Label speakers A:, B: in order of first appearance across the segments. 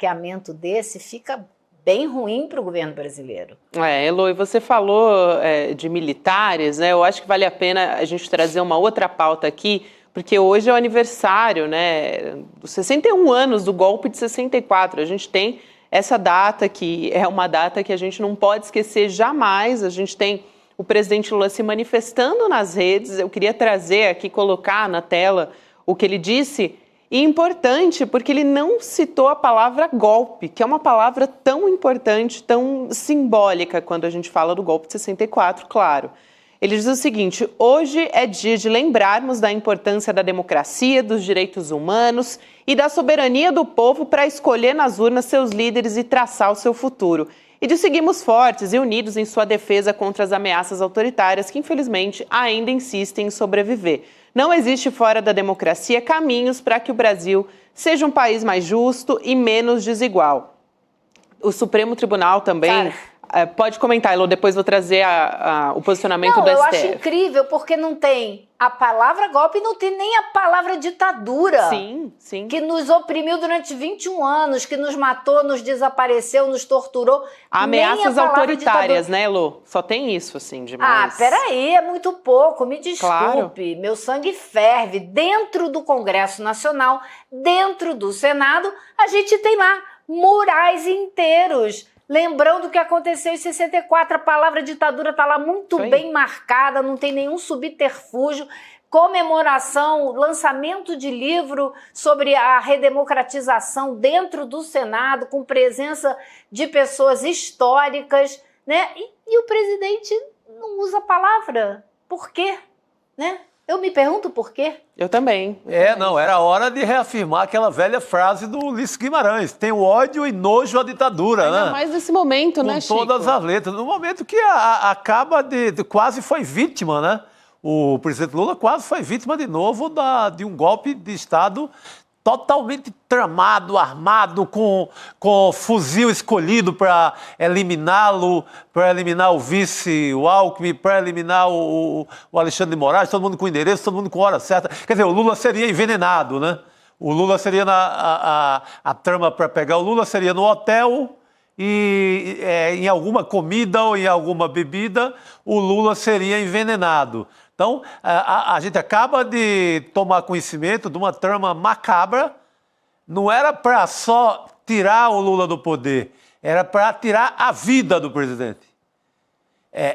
A: craqueamento desse fica bem ruim para o governo brasileiro.
B: Elo, e você falou de militares, né? Eu acho que vale a pena a gente trazer uma outra pauta aqui, porque hoje é o aniversário, né, dos 61 anos do golpe de 64. A gente tem essa data que é uma data que a gente não pode esquecer jamais. A gente tem o presidente Lula se manifestando nas redes. Eu queria trazer aqui, colocar na tela o que ele disse. E importante, porque ele não citou a palavra golpe, que é uma palavra tão importante, tão simbólica quando a gente fala do golpe de 64, claro. Ele diz o seguinte: hoje é dia de lembrarmos da importância da democracia, dos direitos humanos e da soberania do povo para escolher nas urnas seus líderes e traçar o seu futuro. E de seguirmos fortes e unidos em sua defesa contra as ameaças autoritárias que, infelizmente, ainda insistem em sobreviver. Não existe fora da democracia caminhos para que o Brasil seja um país mais justo e menos desigual. O Supremo Tribunal também... Pode comentar, Elo, depois vou trazer o posicionamento do STF.
A: Eu acho incrível, porque não tem a palavra golpe e não tem nem a palavra ditadura.
B: Sim, sim.
A: Que nos oprimiu durante 21 anos, que nos matou, nos desapareceu, nos torturou.
B: Ameaças autoritárias, né, Elo? Só tem isso, assim, demais.
A: Peraí, é muito pouco, me desculpe.
B: Claro.
A: Meu sangue ferve. Dentro do Congresso Nacional, dentro do Senado, a gente tem lá murais inteiros. Lembrando o que aconteceu em 64, a palavra ditadura está lá muito bem marcada, não tem nenhum subterfúgio. Comemoração, lançamento de livro sobre a redemocratização dentro do Senado, com presença de pessoas históricas, né? E o presidente não usa a palavra. Por quê? Né? Eu me pergunto por quê.
B: Eu também.
C: Não, era hora de reafirmar aquela velha frase do Ulisses Guimarães: tem ódio e nojo à ditadura,
B: ainda
C: né?
B: mais nesse momento, né, Chico?
C: Com todas as letras. No momento que acaba quase foi vítima, né? O presidente Lula quase foi vítima de novo de um golpe de Estado totalmente tramado, armado, com fuzil escolhido para eliminá-lo, para eliminar o vice, o Alckmin, para eliminar o Alexandre de Moraes, todo mundo com endereço, todo mundo com hora certa. Quer dizer, o Lula seria envenenado, né? O Lula seria a trama para pegar o Lula seria no hotel e em alguma comida ou em alguma bebida, o Lula seria envenenado. Então, a gente acaba de tomar conhecimento de uma trama macabra. Não era para só tirar o Lula do poder, era para tirar a vida do presidente.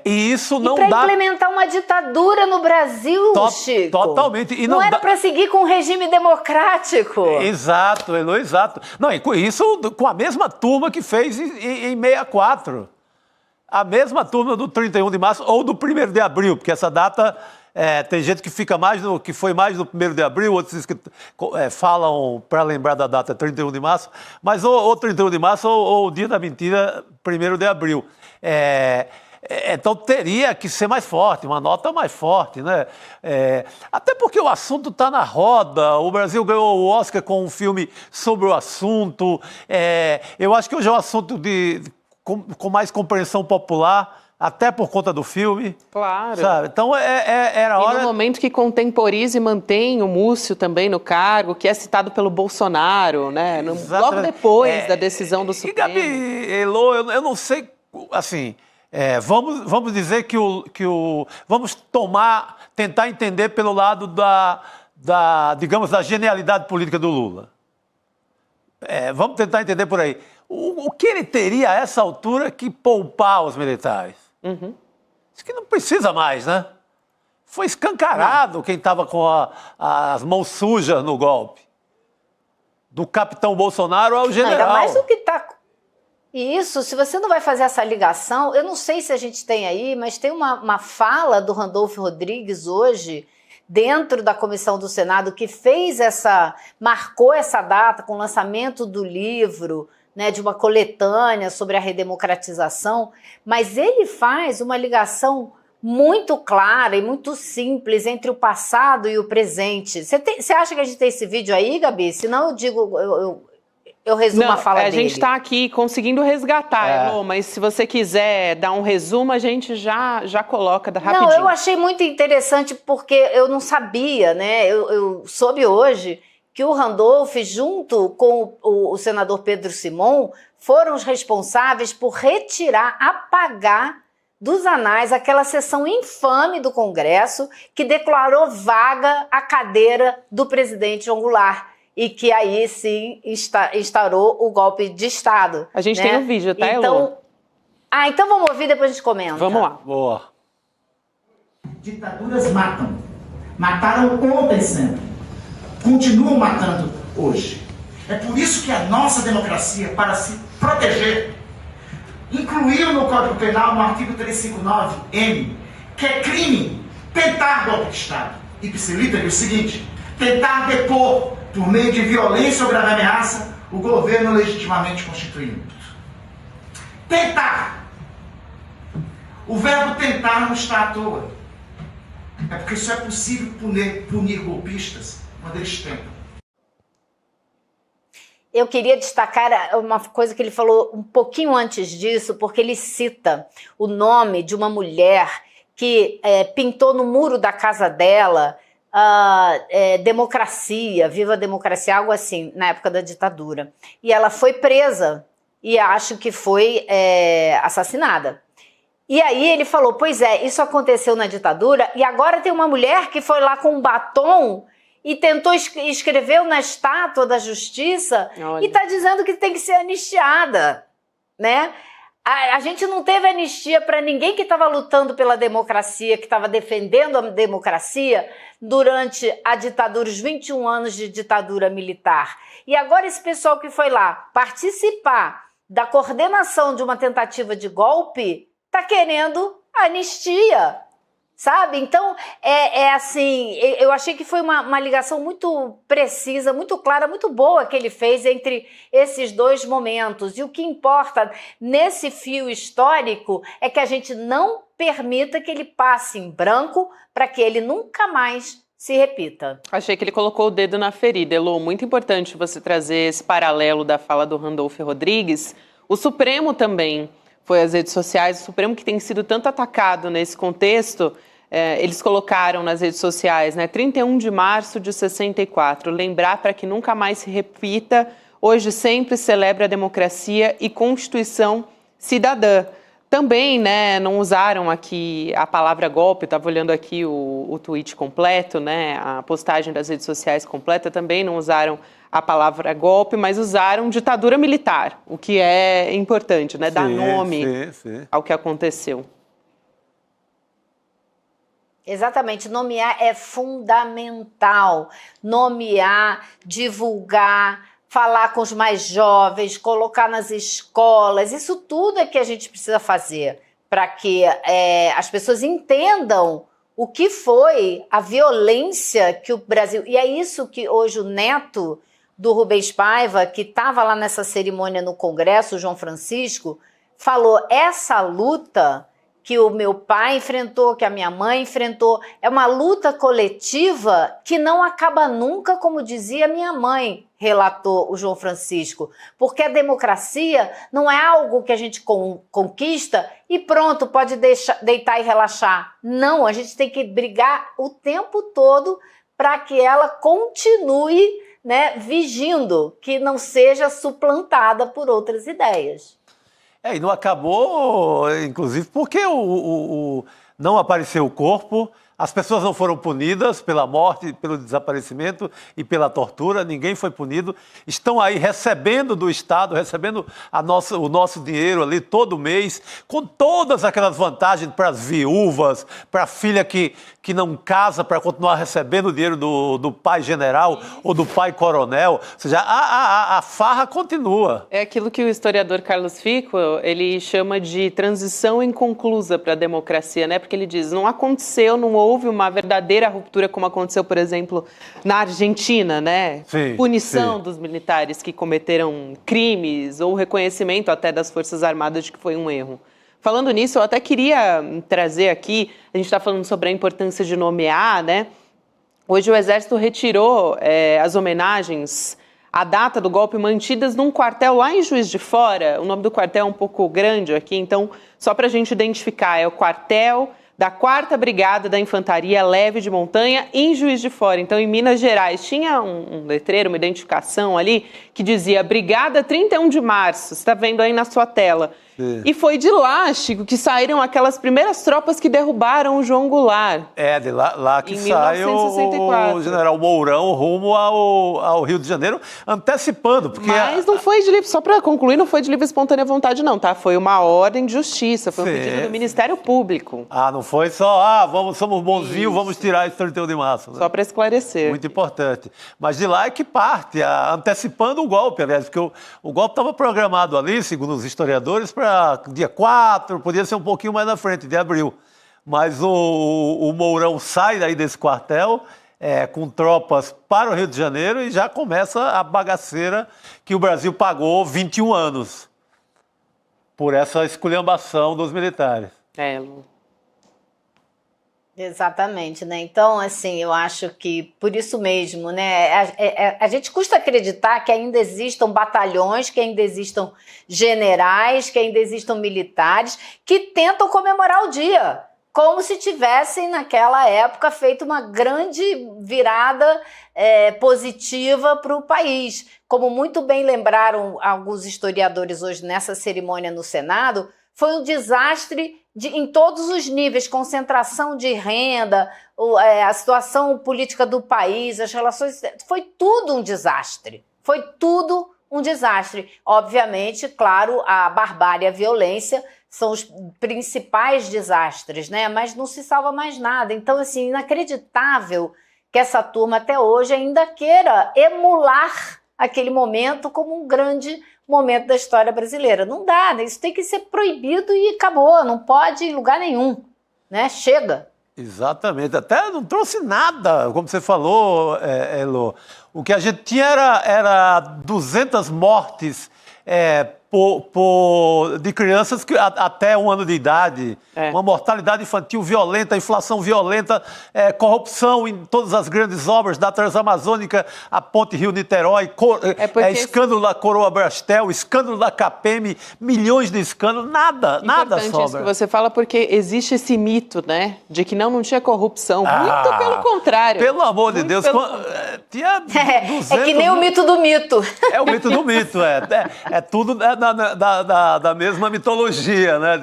C: E isso não dá...
A: para implementar uma ditadura no Brasil, Chico.
C: Totalmente. E
A: não era para seguir com um regime democrático.
C: Exato, Elo, exato. Não, isso com a mesma turma que fez em 64. A mesma turma do 31 de março ou do 1º de abril, porque essa data tem gente que fica que foi mais no 1º de abril, outros que falam para lembrar da data 31 de março, mas ou 31 de março ou o dia da mentira, 1º de abril. Então teria que ser mais forte, uma nota mais forte, né? Até porque o assunto está na roda, o Brasil ganhou o Oscar com um filme sobre o assunto, eu acho que hoje é um assunto com mais compreensão popular, até por conta do filme.
B: Claro.
C: Sabe? Então, era hora...
B: E no momento que contemporiza e mantém o Múcio também no cargo, que é citado pelo Bolsonaro, né? Logo depois da decisão do Supremo.
C: E, Gabi, Elo, eu não sei, assim... vamos dizer que vamos tentar entender pelo lado digamos, da genialidade política do Lula. Vamos tentar entender por aí. O que ele teria a essa altura que poupar os militares?
B: Uhum.
C: Isso que não precisa mais, né? Foi escancarado quem estava com as mãos sujas no golpe. Do capitão Bolsonaro ao general.
A: Ainda mais do que está... Isso, se você não vai fazer essa ligação, eu não sei se a gente tem aí, mas tem uma fala do Randolfo Rodrigues hoje, dentro da comissão do Senado, que marcou essa data com o lançamento do livro, né, de uma coletânea sobre a redemocratização, mas ele faz uma ligação muito clara e muito simples entre o passado e o presente. Você acha que a gente tem esse vídeo aí, Gabi? Senão eu digo... Eu resumo a fala dele.
B: A gente está aqui conseguindo resgatar, Elo, mas se você quiser dar um resumo, a gente já coloca rapidinho.
A: Não, eu achei muito interessante porque eu não sabia, né? Eu soube hoje que o Randolph, junto com o senador Pedro Simon, foram os responsáveis por retirar, apagar dos anais aquela sessão infame do Congresso que declarou vaga a cadeira do presidente João Goulart e que aí sim instaurou o golpe de Estado.
B: A gente tem um vídeo, tá, Elô?
A: Então vamos ouvir, depois a gente comenta.
B: Vamos lá.
C: Boa.
D: Ditaduras matam. Mataram ontem sempre. Continuam matando hoje. É por isso que a nossa democracia, para se proteger, incluiu no Código Penal, no artigo 359-M, que é crime tentar golpe de Estado. Ipsiliter diz o seguinte: tentar depor, por meio de violência ou grave ameaça, o governo legitimamente constituído. Tentar. O verbo tentar não está à toa. É porque só é possível punir golpistas quando eles tentam.
A: Eu queria destacar uma coisa que ele falou um pouquinho antes disso, porque ele cita o nome de uma mulher que pintou no muro da casa dela democracia, viva a democracia, algo assim, na época da ditadura. E ela foi presa e acho que foi assassinada. E aí ele falou, pois isso aconteceu na ditadura e agora tem uma mulher que foi lá com um batom e tentou escreveu na estátua da justiça. Olha. E está dizendo que tem que ser anistiada, né? A gente não teve anistia para ninguém que estava lutando pela democracia, que estava defendendo a democracia durante a ditadura, os 21 anos de ditadura militar. E agora esse pessoal que foi lá participar da coordenação de uma tentativa de golpe está querendo anistia. Sabe? Então, assim, eu achei que foi uma ligação muito precisa, muito clara, muito boa que ele fez entre esses dois momentos. E o que importa nesse fio histórico é que a gente não permita que ele passe em branco para que ele nunca mais se repita.
B: Achei que ele colocou o dedo na ferida, Elô. Muito importante você trazer esse paralelo da fala do Randolph Rodrigues. O Supremo também foi às redes sociais, o Supremo que tem sido tanto atacado nesse contexto, eles colocaram nas redes sociais, 31 de março de 64, lembrar para que nunca mais se repita, hoje sempre celebra a democracia e Constituição cidadã. Também, não usaram aqui a palavra golpe, eu estava olhando aqui o tweet completo, a postagem das redes sociais completa, também não usaram a palavra golpe, mas usaram ditadura militar, o que é importante, dar nome ao que aconteceu.
A: Exatamente, nomear é fundamental, nomear, divulgar, falar com os mais jovens, colocar nas escolas, isso tudo é que a gente precisa fazer para que as pessoas entendam o que foi a violência que o Brasil... E é isso que hoje o neto do Rubens Paiva, que estava lá nessa cerimônia no Congresso, o João Francisco, falou, essa luta que o meu pai enfrentou, que a minha mãe enfrentou, é uma luta coletiva que não acaba nunca, como dizia minha mãe, relatou o João Francisco, porque a democracia não é algo que a gente conquista e pronto, pode deitar e relaxar. Não, a gente tem que brigar o tempo todo para que ela continue vigindo, que não seja suplantada por outras ideias.
C: E não acabou, inclusive, porque não apareceu o corpo, as pessoas não foram punidas pela morte, pelo desaparecimento e pela tortura, ninguém foi punido. Estão aí recebendo do Estado, recebendo o nosso dinheiro ali todo mês, com todas aquelas vantagens para as viúvas, para a filha que não casa, para continuar recebendo o dinheiro do pai general ou do pai coronel. Ou seja, a farra continua.
B: É aquilo que o historiador Carlos Fico, ele chama de transição inconclusa para a democracia, porque ele diz, não aconteceu, não houve uma verdadeira ruptura como aconteceu, por exemplo, na Argentina,
C: Sim,
B: punição
C: sim.
B: dos militares que cometeram crimes ou reconhecimento até das Forças Armadas de que foi um erro. Falando nisso, eu até queria trazer aqui, a gente está falando sobre a importância de nomear, Hoje o Exército retirou as homenagens à data do golpe mantidas num quartel lá em Juiz de Fora. O nome do quartel é um pouco grande aqui, então, só para a gente identificar, é o quartel da 4ª Brigada da Infantaria Leve de Montanha em Juiz de Fora. Então, em Minas Gerais, tinha um letreiro, uma identificação ali, que dizia Brigada 31 de Março, você está vendo aí na sua tela. Sim. E foi de lá, Chico, que saíram aquelas primeiras tropas que derrubaram o João Goulart.
C: De lá que sai o general Mourão rumo ao Rio de Janeiro, antecipando. Porque
B: Mas não foi de livre, só para concluir, não foi de livre e espontânea vontade não, tá? Foi uma ordem de justiça, foi um pedido do Ministério Público.
C: Não foi só, somos bonzinhos, vamos tirar esse 31 de março. Né?
B: Só para esclarecer.
C: Muito importante. Mas de lá é que parte, antecipando o golpe, aliás, porque o golpe estava programado ali, segundo os historiadores, para dia 4, podia ser um pouquinho mais na frente, de abril. Mas o Mourão sai daí desse quartel com tropas para o Rio de Janeiro e já começa a bagaceira que o Brasil pagou 21 anos por essa esculhambação dos militares.
B: Lu.
A: Exatamente, né? Então, assim, eu acho que por isso mesmo, né? A gente custa acreditar que ainda existam batalhões, que ainda existam generais, que ainda existam militares que tentam comemorar o dia, como se tivessem, naquela época, feito uma grande virada positiva para o país. Como muito bem lembraram alguns historiadores hoje nessa cerimônia no Senado, foi um desastre em todos os níveis, concentração de renda, a situação política do país, as relações... Foi tudo um desastre. Foi tudo um desastre. Obviamente, claro, a barbárie e a violência são os principais desastres, né? Mas não se salva mais nada. Então, assim, inacreditável que essa turma até hoje ainda queira emular aquele momento como um grande momento da história brasileira. Não dá, né? Isso tem que ser proibido e acabou, não pode ir em lugar nenhum, né? Chega.
C: Exatamente, até não trouxe nada, como você falou, Elo. O que a gente tinha era 200 mortes de crianças até 1 ano de idade, uma mortalidade infantil violenta, inflação violenta, corrupção em todas as grandes obras da Transamazônica, a Ponte Rio-Niterói, escândalo da Coroa Brastel, escândalo da CAPEM, milhões de escândalos, nada sobra.
B: Importante isso que você fala, porque existe esse mito, né, de que não tinha corrupção, muito pelo contrário.
C: Pelo amor de Deus, tinha 200...
A: É que nem o mito do mito.
C: É o mito do mito, é tudo da mesma mitologia, né?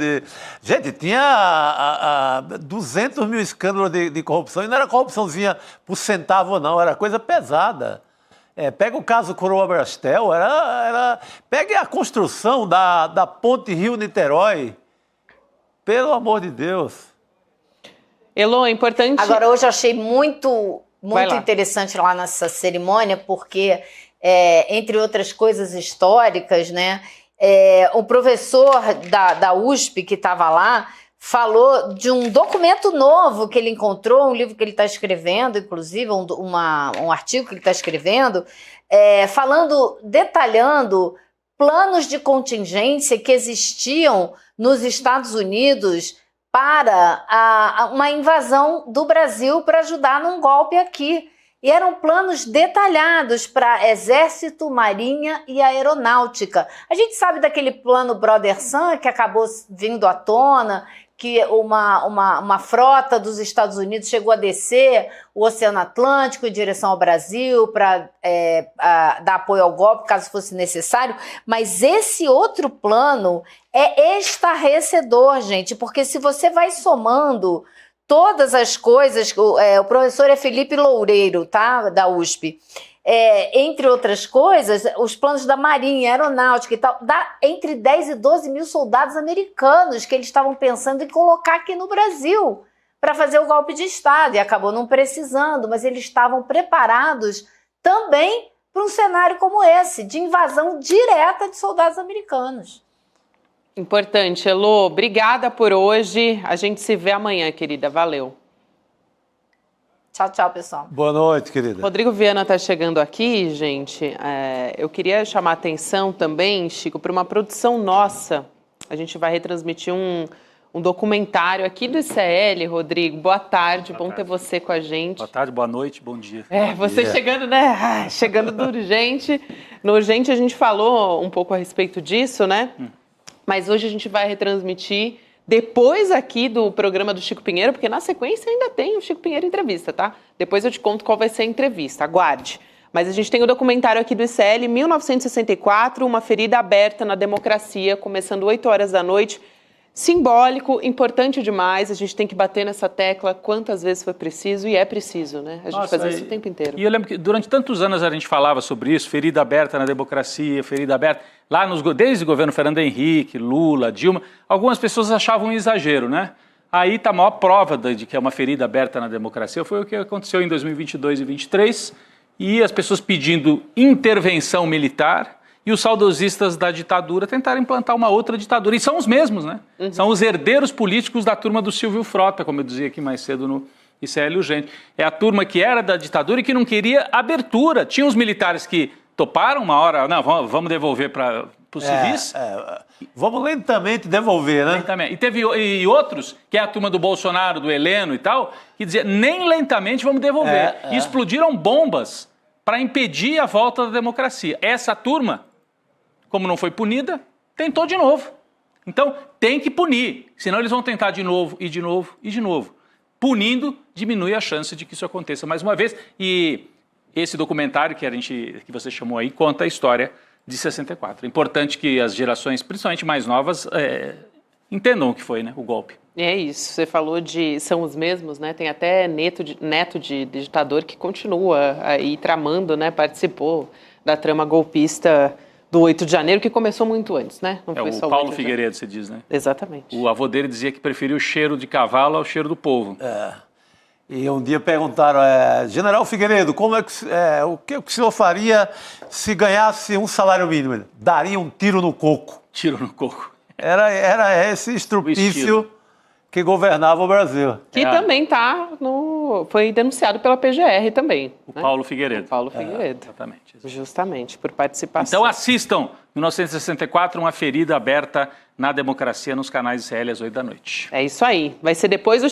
C: Gente, tinha 200 mil escândalos de corrupção, e não era corrupçãozinha por centavo, não, era coisa pesada. Pega o caso Coroa Brastel, pega a construção da Ponte Rio-Niterói, pelo amor de Deus.
B: Elô, é importante...
A: Agora, hoje eu achei muito interessante lá nessa cerimônia, porque, entre outras coisas históricas, né, o professor da USP que estava lá falou de um documento novo que ele encontrou, um livro que ele está escrevendo, inclusive um artigo que ele está escrevendo, detalhando planos de contingência que existiam nos Estados Unidos para uma invasão do Brasil para ajudar num golpe aqui. E eram planos detalhados para Exército, Marinha e Aeronáutica. A gente sabe daquele plano Brother Sun que acabou vindo à tona, que uma frota dos Estados Unidos chegou a descer o Oceano Atlântico em direção ao Brasil para dar apoio ao golpe, caso fosse necessário. Mas esse outro plano é estarrecedor, gente, porque se você vai somando todas as coisas, o professor é Felipe Loureiro, tá? Da USP. Entre outras coisas, os planos da Marinha, Aeronáutica e tal, dá entre 10 e 12 mil soldados americanos que eles estavam pensando em colocar aqui no Brasil para fazer o golpe de Estado, e acabou não precisando, mas eles estavam preparados também para um cenário como esse, de invasão direta de soldados americanos.
B: Importante, Elô. Obrigada por hoje. A gente se vê amanhã, querida. Valeu.
A: Tchau, tchau, pessoal.
C: Boa noite, querida.
B: Rodrigo Viana está chegando aqui, gente. Eu queria chamar a atenção também, Chico, para uma produção nossa. A gente vai retransmitir um documentário aqui do ICL, Rodrigo. Boa tarde, bom ter você com a gente.
E: Boa tarde, boa noite, bom dia.
B: Você chegando, né? Chegando do Urgente. No Urgente a gente falou um pouco a respeito disso, né? Mas hoje a gente vai retransmitir depois aqui do programa do Chico Pinheiro, porque na sequência ainda tem o Chico Pinheiro Entrevista, tá? Depois eu te conto qual vai ser a entrevista, aguarde. Mas a gente tem o documentário aqui do ICL, 1964, uma ferida aberta na democracia, começando 8 horas da noite. Simbólico, importante demais, a gente tem que bater nessa tecla quantas vezes foi preciso, e é preciso, né? A gente fazer isso o tempo inteiro.
E: E eu lembro que durante tantos anos a gente falava sobre isso, ferida aberta na democracia, ferida aberta. Lá desde o governo Fernando Henrique, Lula, Dilma, algumas pessoas achavam um exagero, né? Aí está a maior prova de que é uma ferida aberta na democracia, foi o que aconteceu em 2022 e 2023, e as pessoas pedindo intervenção militar, e os saudosistas da ditadura tentaram implantar uma outra ditadura. E são os mesmos, né? São os herdeiros políticos da turma do Silvio Frota, como eu dizia aqui mais cedo no ICL Urgente. É a turma que era da ditadura e que não queria abertura. Tinha os militares que toparam uma hora, não, vamos devolver para os civis.
C: Vamos lentamente devolver, né?
E: Lentamente. E outros, que é a turma do Bolsonaro, do Heleno e tal, que dizia nem lentamente vamos devolver. E explodiram bombas para impedir a volta da democracia. Essa turma, como não foi punida, tentou de novo. Então, tem que punir, senão eles vão tentar de novo, e de novo, e de novo. Punindo, diminui a chance de que isso aconteça mais uma vez. E esse documentário que você chamou aí conta a história de 64. É importante que as gerações, principalmente mais novas, entendam o que foi, né, o golpe.
B: É isso, você falou de são os mesmos, né? Tem até neto de ditador que continua aí tramando, né? Participou da trama golpista do 8 de janeiro, que começou muito antes, né? Não foi só
E: o Paulo Figueiredo, você diz, né?
B: Exatamente.
E: O avô dele dizia que preferia o cheiro de cavalo ao cheiro do povo.
C: E um dia perguntaram, General Figueiredo, o que o senhor faria se ganhasse um salário mínimo? Ele, daria um tiro no coco.
E: Tiro no coco.
C: Era esse estrupício que governava o Brasil.
B: Que também foi denunciado pela PGR também.
E: O Paulo Figueiredo.
B: O Paulo Figueiredo.
E: Exatamente.
B: Justamente, por participação.
E: Então assistam 1964, uma ferida aberta na democracia nos canais ICL às 8 da noite.
B: É isso aí. Vai ser depois do